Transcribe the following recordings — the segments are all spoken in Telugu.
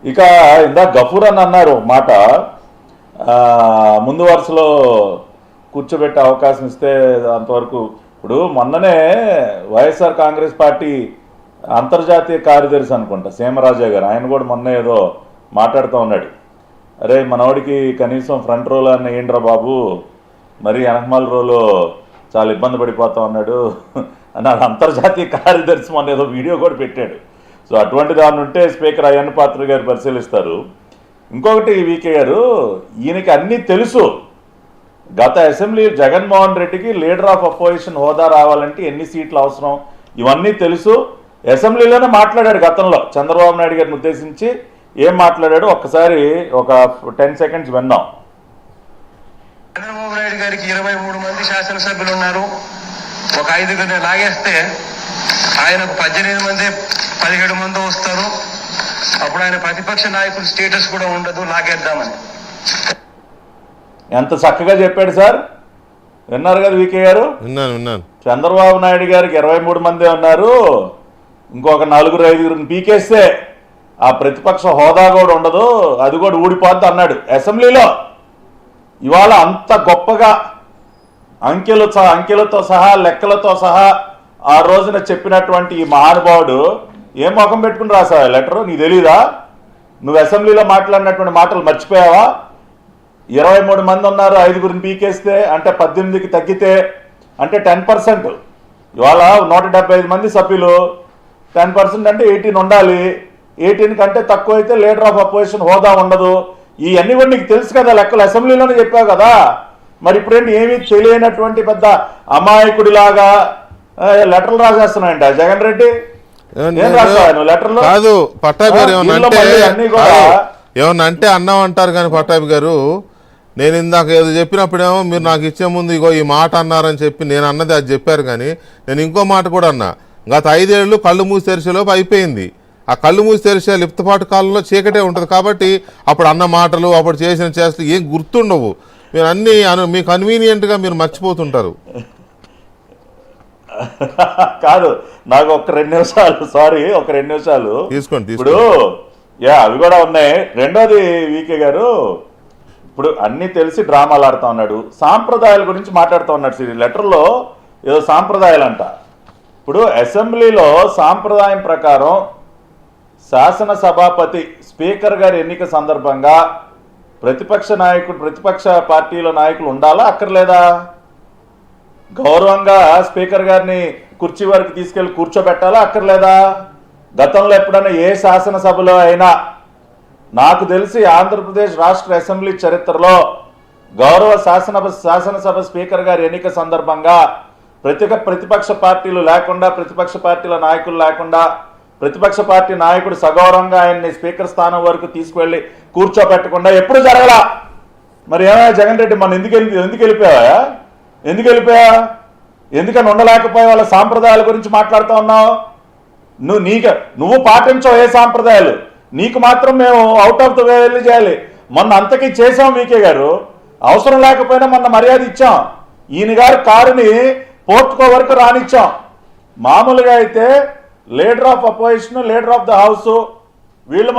ఇక ఇందా గఫూర్ అని అన్నారు మాట, ముందు వరుసలో కూర్చోబెట్టే అవకాశం ఇస్తే అంతవరకు. ఇప్పుడు మొన్ననే వైఎస్ఆర్ కాంగ్రెస్ పార్టీ అంతర్జాతీయ కార్యదర్శి అనుకుంటా సీమరాజా గారు, ఆయన కూడా మొన్న ఏదో మాట్లాడుతూ ఉన్నాడు, అరే మనవాడికి కనీసం ఫ్రంట్ రోలో అన్న ఏంట్రా బాబు, మరి వెనకమాల రోలో చాలా ఇబ్బంది పడిపోతా ఉన్నాడు అన్నాడు. అంతర్జాతీయ కార్యదర్శి మొన్న ఏదో వీడియో కూడా పెట్టాడు. సో అటువంటి దాన్ని ఉంటే స్పీకర్ అయ్యన్న పాత్ర గారు పరిశీలిస్తారు. ఇంకొకటి వీకే గారు, ఈయనకి అన్నీ తెలుసు. గత అసెంబ్లీ జగన్మోహన్ రెడ్డికి లీడర్ ఆఫ్ అపోజిషన్ హోదా రావాలంటే ఎన్ని సీట్లు అవసరం ఇవన్నీ తెలుసు. అసెంబ్లీలోనే మాట్లాడాడు గతంలో చంద్రబాబు నాయుడు గారిని ఉద్దేశించి. ఏం మాట్లాడాడు ఒక్కసారి ఒక 10 సెకండ్స్ విన్నాం. చంద్రబాబు నాయుడు గారికి 23 మంది శాసనసభ్యులు ఉన్నారు. ఒక 5 లాగేస్తే ఆయనకు 18 మంది 17 మంది వస్తారు. అప్పుడు ఆయన ప్రతిపక్ష నాయకుడు స్టేటస్ కూడా ఉండదు, లాగేద్దామని. ఎంత చక్కగా చెప్పాడు సార్, విన్నారు కదా వీకే గారు? విన్నాను. చంద్రబాబు నాయుడు గారికి 23 మందే ఉన్నారు, ఇంకొక 4-5 పీకేస్తే ఆ ప్రతిపక్ష హోదా కూడా ఉండదు, అది కూడా ఊడిపోద్ది అన్నాడు అసెంబ్లీలో. ఇవాళ అంత గొప్పగా అంకెలతో సహా లెక్కలతో సహా ఆ రోజున చెప్పినటువంటి ఈ మహానుభావుడు ఏం ముఖం పెట్టుకుని రాసావా లెటరు? నీకు తెలీదా? నువ్వు అసెంబ్లీలో మాట్లాడినటువంటి మాటలు మర్చిపోయావా? 23 మంది ఉన్నారు, 5 పీకేస్తే అంటే 18కి తగ్గితే అంటే 10%. ఇవాళ 175 మంది సభ్యులు, 10% అంటే 18 ఉండాలి. 18 కంటే తక్కువ అయితే లీడర్ ఆఫ్ అపోజిషన్ హోదా ఉండదు. ఇవన్నీ కూడా నీకు తెలుసు కదా, లెక్కలు అసెంబ్లీలోనే చెప్పావు కదా. మరి ఇప్పుడేంటి ఏమీ తెలియనటువంటి పెద్ద అమాయకుడిలాగా లెటర్లు రాసేస్తున్నాయంట జగన్ రెడ్డి. ఏం రాస్తావు నువ్వు లెటర్లు? కాదు పట్టాభి గారు ఏమన్నా అంటే అన్నాం అంటారు కానీ పట్టాభి గారు, నేను ఇందాక ఏదో చెప్పినప్పుడేమో మీరు నాకు ఇచ్చే ముందు ఇగో ఈ మాట అన్నారని చెప్పి నేను అన్నది అది చెప్పారు. కానీ నేను ఇంకో మాట కూడా అన్నా, గత 5 ఏళ్ళు కళ్ళు మూసి తెరిచేలోపు అయిపోయింది. ఆ కళ్ళు మూసి తెరిచే లిప్తపాటు కాలంలో చీకటే ఉంటుంది. కాబట్టి అప్పుడు అన్న మాటలు, అప్పుడు చేసిన చేష్టలు ఏం గుర్తుండవు. మీరు అన్నీ మీకు కన్వీనియంట్గా మీరు మర్చిపోతుంటారు. కాదు, నాకు ఒక 2 నిమిషాలు, సారీ ఒక 2 నిమిషాలు తీసుకోండి. ఇప్పుడు అవి కూడా ఉన్నాయి. రెండోది వీకే గారు, ఇప్పుడు అన్నీ తెలిసి డ్రామాలు ఆడుతూ ఉన్నాడు, సాంప్రదాయాల గురించి మాట్లాడుతూ ఉన్నాడు. లెటర్లో ఏదో సాంప్రదాయాలు అంట. ఇప్పుడు అసెంబ్లీలో సాంప్రదాయం ప్రకారం శాసనసభాపతి స్పీకర్ గారి ఎన్నిక సందర్భంగా ప్రతిపక్ష పార్టీల నాయకులు ఉండాలా అక్కర్లేదా? గౌరవంగా స్పీకర్ గారిని కుర్చీ వరకు తీసుకెళ్లి కూర్చోబెట్టాలా అక్కర్లేదా? గతంలో ఎప్పుడైనా ఏ శాసనసభలో అయినా నాకు తెలిసి ఆంధ్రప్రదేశ్ రాష్ట్ర అసెంబ్లీ చరిత్రలో గౌరవ శాసనసభ స్పీకర్ గారి ఎన్నిక సందర్భంగా ప్రతిపక్ష పార్టీలు లేకుండా, ప్రతిపక్ష పార్టీల నాయకులు లేకుండా, ప్రతిపక్ష పార్టీ నాయకుడు సగౌరవంగా ఆయన్ని స్పీకర్ స్థానం వరకు తీసుకువెళ్ళి కూర్చోబెట్టకుండా ఎప్పుడు జరగలా. మరి ఏమైనా జగన్ రెడ్డి మన ఎందుకు వెళ్ళిపోయావా? ఎందుకని ఉండలేకపోయా? వాళ్ళ సాంప్రదాయాల గురించి మాట్లాడుతూ ఉన్నావు. నువ్వు పాటించవు ఏ సాంప్రదాయాలు, నీకు మాత్రం మేము అవుట్ ఆఫ్ ద వే వెళ్ళి చేయాలి. మొన్న అంతకీ చేసాం వీకే గారు, అవసరం లేకపోయినా మొన్న మర్యాద ఇచ్చాం. ఈయన గారి కారుని పోర్టుకో వరకు రానిచ్చాం. మామూలుగా అయితే leader of opposition, leader of the house వీళ్ళ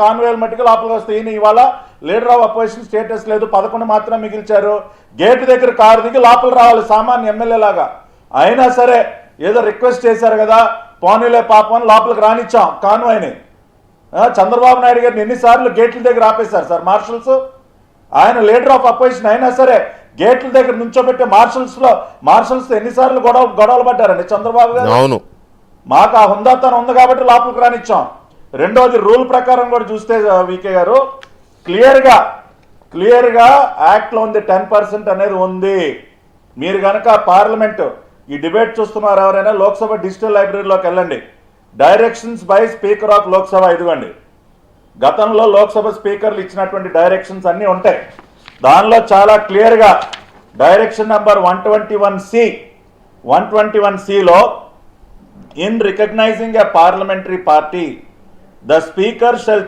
కాన్వేల మట్టికి లోపలికి వస్తే ఈయన ఇవాళ లీడర్ ఆఫ్ అపోజిషన్ స్టేటస్ లేదు, 11 మాత్రం మిగిల్చారు. గేటు దగ్గర కారు దిగి లోపల రావాలి సామాన్య ఎమ్మెల్యే లాగా. అయినా సరే ఏదో రిక్వెస్ట్ చేశారు కదా, పోనీలే పాపం లోపలికి రానిచ్చాం కాన్వాయ్ని. చంద్రబాబు నాయుడు గారిని ఎన్నిసార్లు గేట్ల దగ్గర ఆపేశారు సార్ మార్షల్స్. ఆయన లీడర్ ఆఫ్ అపోజిషన్ అయినా సరే గేట్ల దగ్గర నుంచోబెట్టే మార్షల్స్ ఎన్నిసార్లు గొడవలు పడ్డారండి చంద్రబాబు గారు. అవును, మాకు ఆ హుందాతనం ఉంది కాబట్టి లోపలికి రానిచ్చాం. రెండోది రూల్ ప్రకారం కూడా చూస్తే వీకే గారు క్లియర్గా యాక్ట్లో ఉంది 10% అనేది ఉంది. మీరు కనుక పార్లమెంట్ ఈ డిబేట్ చూస్తున్నారు ఎవరైనా, లోక్సభ డిజిటల్ లైబ్రరీలోకి వెళ్ళండి, directions by speaker of Lok Sabha ఇదిగోండి. గతంలో లోక్సభ స్పీకర్లు ఇచ్చినటువంటి డైరెక్షన్స్ అన్నీ ఉంటాయి. దానిలో చాలా క్లియర్గా డైరెక్షన్ నెంబర్ 121Cలో in recognizing a parliamentary party, the speaker shall